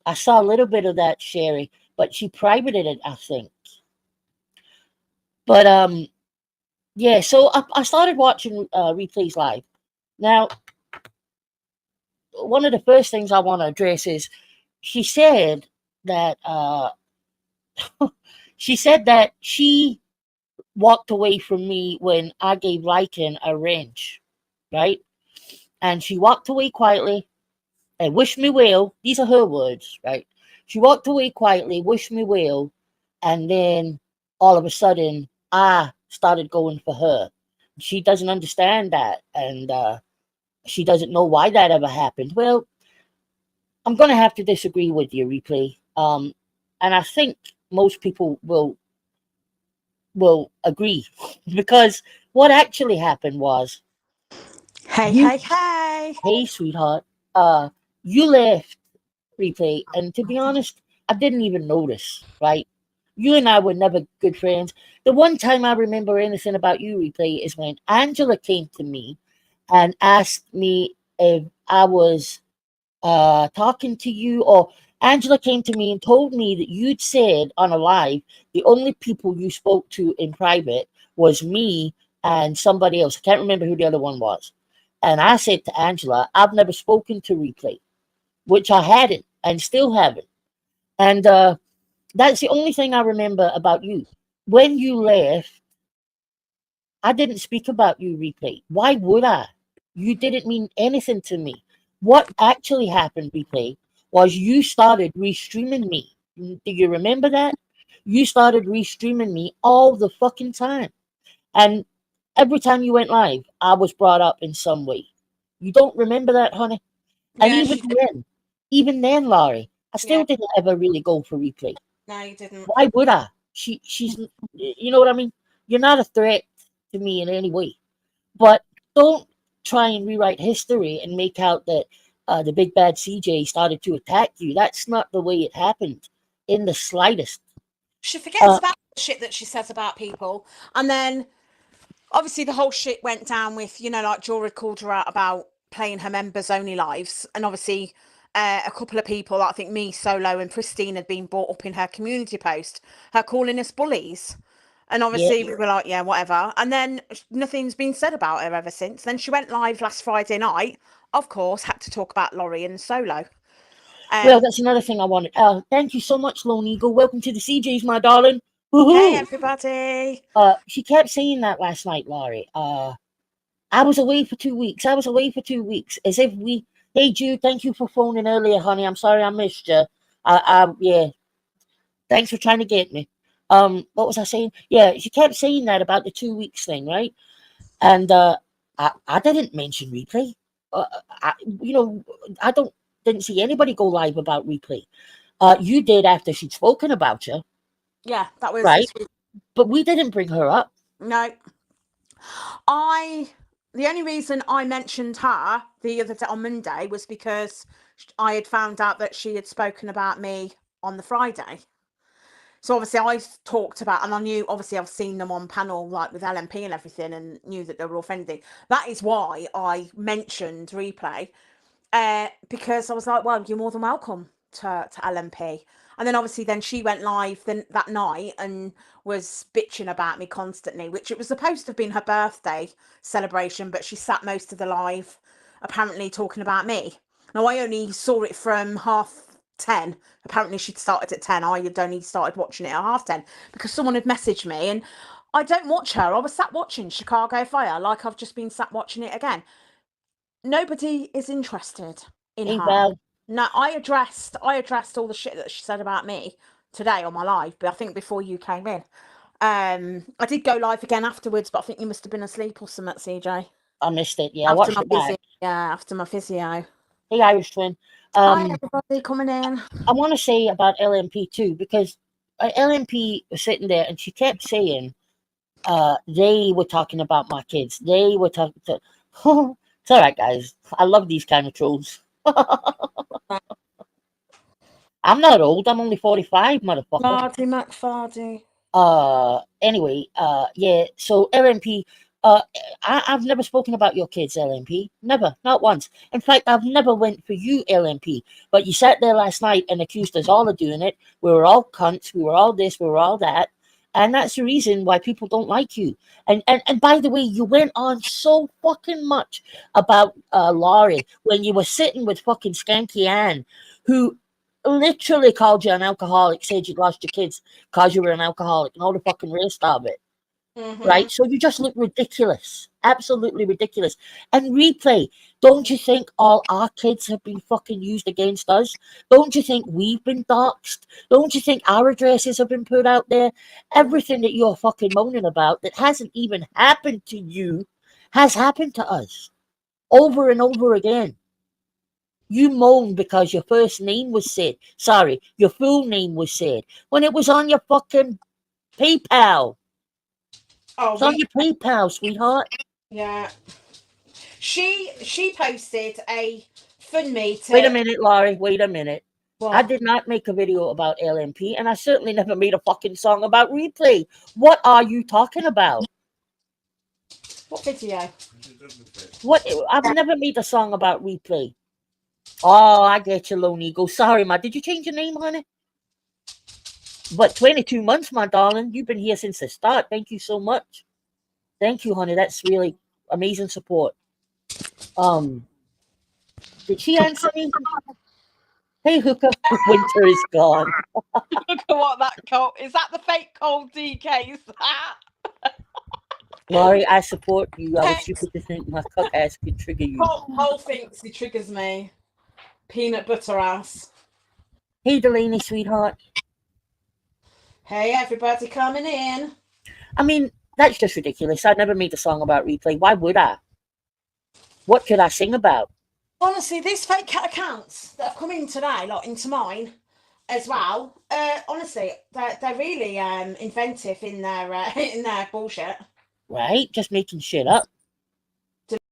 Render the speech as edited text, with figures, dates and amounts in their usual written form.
I saw a little bit of that, Sherry, but she privated it, I think. But yeah. So I started watching replays live. Now, one of the first things I want to address is she said that she said that she walked away from me when I gave Lycan a wrench, right? And she walked away quietly and wished me well. These are her words, right? She walked away quietly, wished me well, and then all of a sudden I started going for her. She doesn't understand that, and she doesn't know why that ever happened. Well, I'm going to have to disagree with you, Replay. And I think most people will agree because what actually happened was Hey, you, hey, hey. hey, sweetheart, uh, you left Replay, and to be honest, I didn't even notice, right? You and I were never good friends. The one time I remember anything about you, Replay, is when Angela came to me and asked me if I was talking to you, or Angela came to me and told me that you'd said on a live the only people you spoke to in private was me and somebody else. I can't remember who the other one was. And I said to Angela, I've never spoken to Replay, which I hadn't and still haven't. And that's the only thing I remember about you. When you left, I didn't speak about you, Replay. Why would I? You didn't mean anything to me. What actually happened, Replay, was you started restreaming me. Do you remember that? You started restreaming me all the fucking time. And every time you went live, I was brought up in some way. You don't remember that, honey? And Yeah, she did. even then, Laurie, I Yeah, still didn't ever really go for Replay. no, you didn't. Why would I? She's, you know what I mean? You're not a threat to me in any way. But don't try and rewrite history and make out that the big bad CJ started to attack you. That's not the way it happened in the slightest. She forgets Uh, about the shit that she says about people. And then, obviously, the whole shit went down with, like Jora called her out about playing her members only lives. And obviously, a couple of people, I think me, Solo, and Pristine had been brought up in her community post, her calling us bullies. And yeah, obviously, we were like, yeah, whatever. And then nothing's been said about her ever since. Then she went live last Friday night, of course, had to talk about Laurie and Solo. well, Um, that's another thing I wanted. Thank you so much, Lone Eagle. Welcome to the CJs, my darling. hey, Woohoo! everybody. She kept saying that last night, Laurie. I was away for 2 weeks. I was away for 2 weeks. As if we. Hey, Jude, thank you for phoning earlier, honey. I'm sorry I missed you. Yeah. Thanks for trying to get me. What was I saying? Yeah, she kept saying that about the 2 weeks thing, right? And I didn't mention replay. I, you know, I don't didn't see anybody go live about replay. You did after she'd spoken about you, Yeah, that was right? this week. But we didn't bring her up. No, I. The only reason I mentioned her the other day on Monday was because I had found out that she had spoken about me on the Friday. So obviously I talked about, and I knew, obviously I've seen them on panel like with LMP and everything, and knew that they were offending. That is why I mentioned replay, because I was like, well, you're more than welcome to LMP. And then obviously then she went live then that night and was bitching about me constantly, which it was supposed to have been her birthday celebration, but she sat most of the live apparently talking about me. Now I only saw it from 10:30. Apparently she'd started at 10. I had only started watching it at 10:30 because someone had messaged me, and I don't watch her. I was sat watching Chicago Fire like I've just been sat watching it again. Nobody is interested in Hey her. Val, No, I addressed all the shit that she said about me today on my live, but I think before you came in. I did go live again afterwards, but I think you must have been asleep or something, CJ. I missed it. Yeah, I After watched my it back. physio. Yeah, after my physio. Hey Irish twin. Hi Um, everybody coming in. I want to say about LMP too because LMP was sitting there and she kept saying they were talking about my kids. They were talking to. It's all right, guys. I love these kind of trolls. I'm not old. I'm only 45, motherfucker. Fardy McFardy. Anyway, yeah. So LMP, I've never spoken about your kids, LMP. Never, not once. In fact, I've never went for you, LMP. But you sat there last night and accused us all of doing it. We were all cunts. We were all this. We were all that. And that's the reason why people don't like you. And by the way, you went on so fucking much about Laurie when you were sitting with fucking Skanky Ann, who literally called you an alcoholic, said you lost your kids because you were an alcoholic, and all the fucking rest of it. Right? So you just look ridiculous. Absolutely ridiculous. And Replay, don't you think all our kids have been fucking used against us? Don't you think we've been doxxed? Don't you think our addresses have been put out there? Everything that you're fucking moaning about that hasn't even happened to you has happened to us over and over again. You moan because your first name was said. Sorry, your full name was said when it was on your fucking PayPal. Oh, It's on your PayPal, sweetheart. Yeah. She posted a fund me to... Wait a minute, Laurie. Wait a minute. What? I did not make a video about LMP, and I certainly never made a fucking song about Replay. What are you talking about? What video? What? I've never made a song about Replay. Oh, I get you, Lone Eagle. Sorry, ma. Did you change your name, honey? But 22 months, my darling. You've been here since the start. Thank you so much. Thank you, honey. That's really amazing support. Did she answer me? Hey, hooker, winter is gone. Look at what that cold... Is that the fake cold DK? Is that? Laurie, I support you. I was stupid to think my cock ass could trigger you. Whole thinks he triggers me. Peanut butter ass. Hey, Delaney, sweetheart. Hey, everybody coming in. I mean, that's just ridiculous. I never made a song about Replay. Why would I? What could I sing about? Honestly, these fake cat accounts that have come in today, like into mine as well, honestly, they're really inventive in their bullshit. Right? Just making shit up.